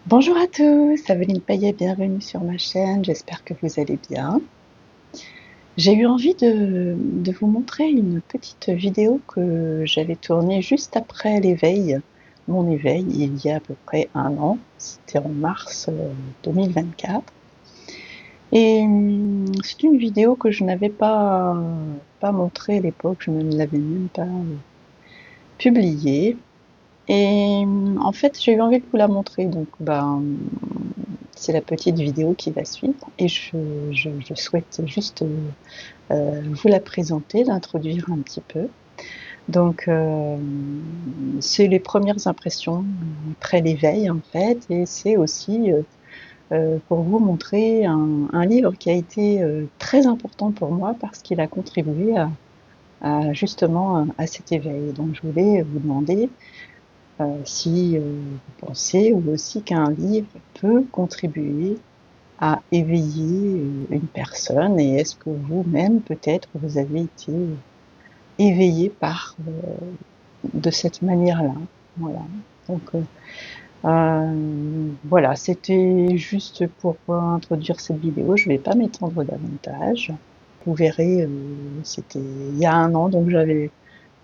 Bonjour à tous, Aveline Payet, bienvenue sur ma chaîne, j'espère que vous allez bien. J'ai eu envie de vous montrer une petite vidéo que j'avais tournée juste après l'éveil, mon éveil, il y a à peu près un an, c'était en mars 2024. Et c'est une vidéo que je n'avais pas montrée à l'époque, je ne l'avais même pas publiée. Et en fait, j'ai eu envie de vous la montrer, donc c'est la petite vidéo qui va suivre et je souhaite juste vous la présenter, l'introduire un petit peu. Donc, c'est les premières impressions après l'éveil en fait, et c'est aussi pour vous montrer un livre qui a été très important pour moi parce qu'il a contribué justement à cet éveil. Donc, je voulais vous demander si vous pensez vous aussi qu'un livre peut contribuer à éveiller une personne, et est-ce que vous-même peut-être vous avez été éveillé par de cette manière-là. Voilà. Donc voilà, c'était juste pour introduire cette vidéo. Je vais pas m'étendre davantage. Vous verrez, c'était il y a un an, donc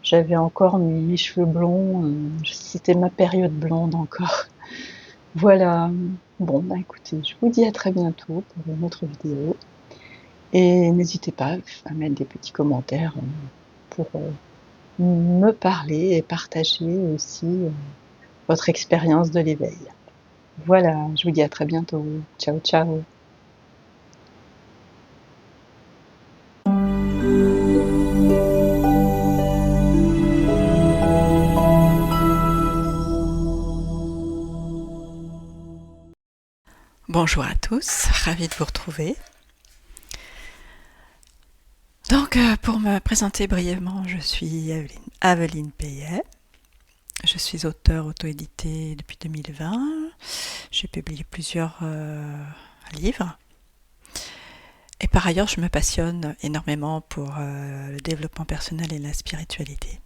j'avais encore mes cheveux blonds. C'était ma période blonde encore. Voilà. Bon, bah écoutez, je vous dis à très bientôt pour une autre vidéo. Et n'hésitez pas à mettre des petits commentaires pour me parler et partager aussi votre expérience de l'éveil. Voilà, je vous dis à très bientôt. Ciao, ciao. Bonjour à tous, ravie de vous retrouver. Donc, pour me présenter brièvement, je suis Aveline Payet. Je suis auteure auto-éditée depuis 2020. J'ai publié plusieurs livres. Et par ailleurs, je me passionne énormément pour le développement personnel et la spiritualité.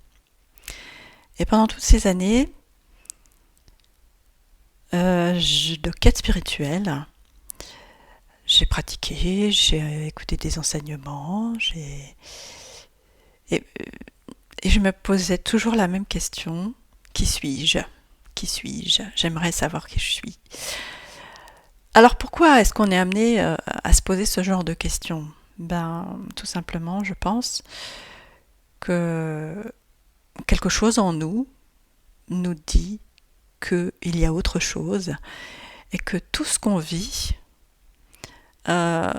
Et pendant toutes ces années de quête spirituelle, j'ai pratiqué, j'ai écouté des enseignements, et, et je me posais toujours la même question. Qui suis-je ? Qui suis-je ? J'aimerais savoir qui je suis. Alors pourquoi est-ce qu'on est amené à se poser ce genre de questions ? Tout simplement, je pense que quelque chose en nous nous dit qu'il y a autre chose et que tout ce qu'on vit, euh,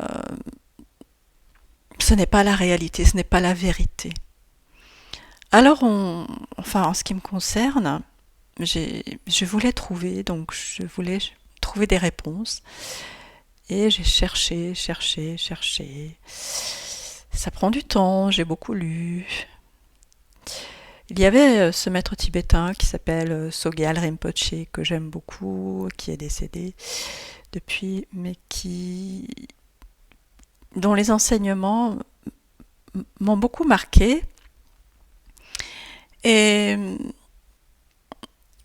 ce n'est pas la réalité, ce n'est pas la vérité. Alors, en ce qui me concerne, je voulais trouver des réponses. Et j'ai cherché, cherché, cherché. Ça prend du temps, j'ai beaucoup lu. Il y avait ce maître tibétain qui s'appelle Sogyal Rinpoche, que j'aime beaucoup, qui est décédé depuis, mais dont les enseignements m'ont beaucoup marqué. Et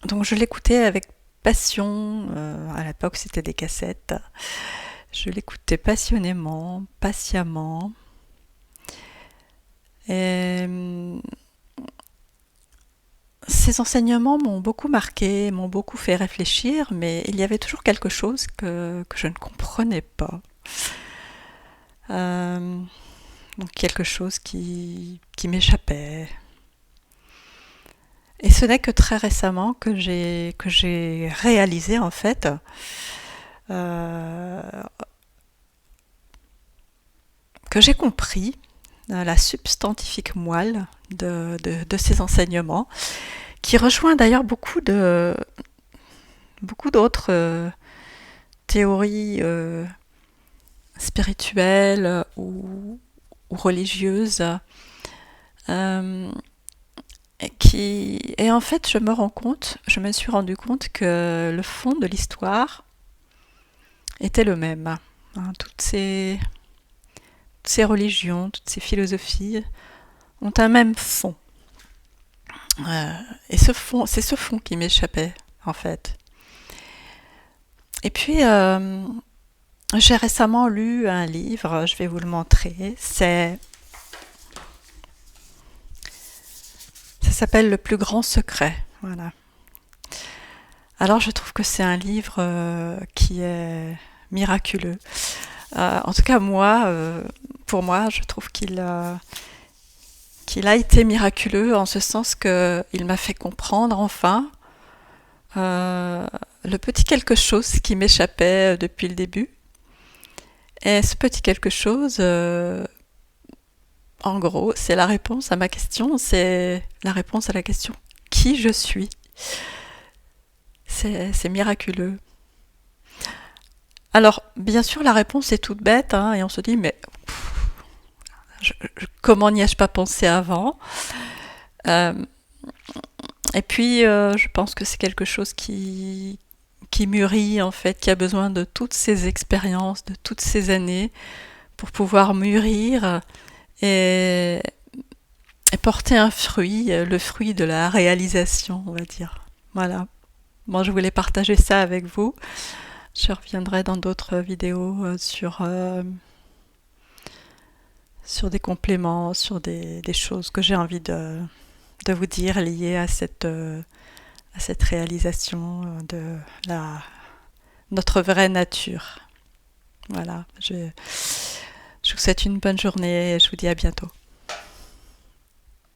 donc je l'écoutais avec passion. À l'époque, c'était des cassettes. Je l'écoutais passionnément, patiemment. Et ces enseignements m'ont beaucoup marqué, m'ont beaucoup fait réfléchir, mais il y avait toujours quelque chose que je ne comprenais pas. Donc quelque chose qui m'échappait. Et ce n'est que très récemment que j'ai réalisé en fait euh, que j'ai compris la substantifique moelle de ces enseignements, qui rejoint d'ailleurs beaucoup d'autres théories spirituelles ou religieuses, euh, et en fait je me suis rendu compte que le fond de l'histoire était le même. Hein, toutes ces religions, toutes ces philosophies ont un même fond. Et c'est ce fond qui m'échappait, en fait. Et puis, j'ai récemment lu un livre, je vais vous le montrer. Ça s'appelle Le plus grand secret. Voilà. Alors, je trouve que c'est un livre qui est miraculeux. En tout cas, pour moi, je trouve qu'il a été miraculeux en ce sens qu'il m'a fait comprendre enfin euh, le petit quelque chose qui m'échappait depuis le début. Et ce petit quelque chose, en gros, c'est la réponse à ma question, c'est la réponse à la question qui je suis. C'est miraculeux. Alors, bien sûr, la réponse est toute bête, hein, et on se dit, mais comment n'y ai-je pas pensé avant? Euh, Et puis, je pense que c'est quelque chose qui mûrit, en fait, qui a besoin de toutes ces expériences, de toutes ces années, pour pouvoir mûrir et, et porter un fruit, le fruit de la réalisation, on va dire. Voilà. Moi, je voulais partager ça avec vous. Je reviendrai dans d'autres vidéos sur des compléments, sur des choses que j'ai envie de vous dire liées à cette réalisation de notre vraie nature. Voilà, je vous souhaite une bonne journée et je vous dis à bientôt.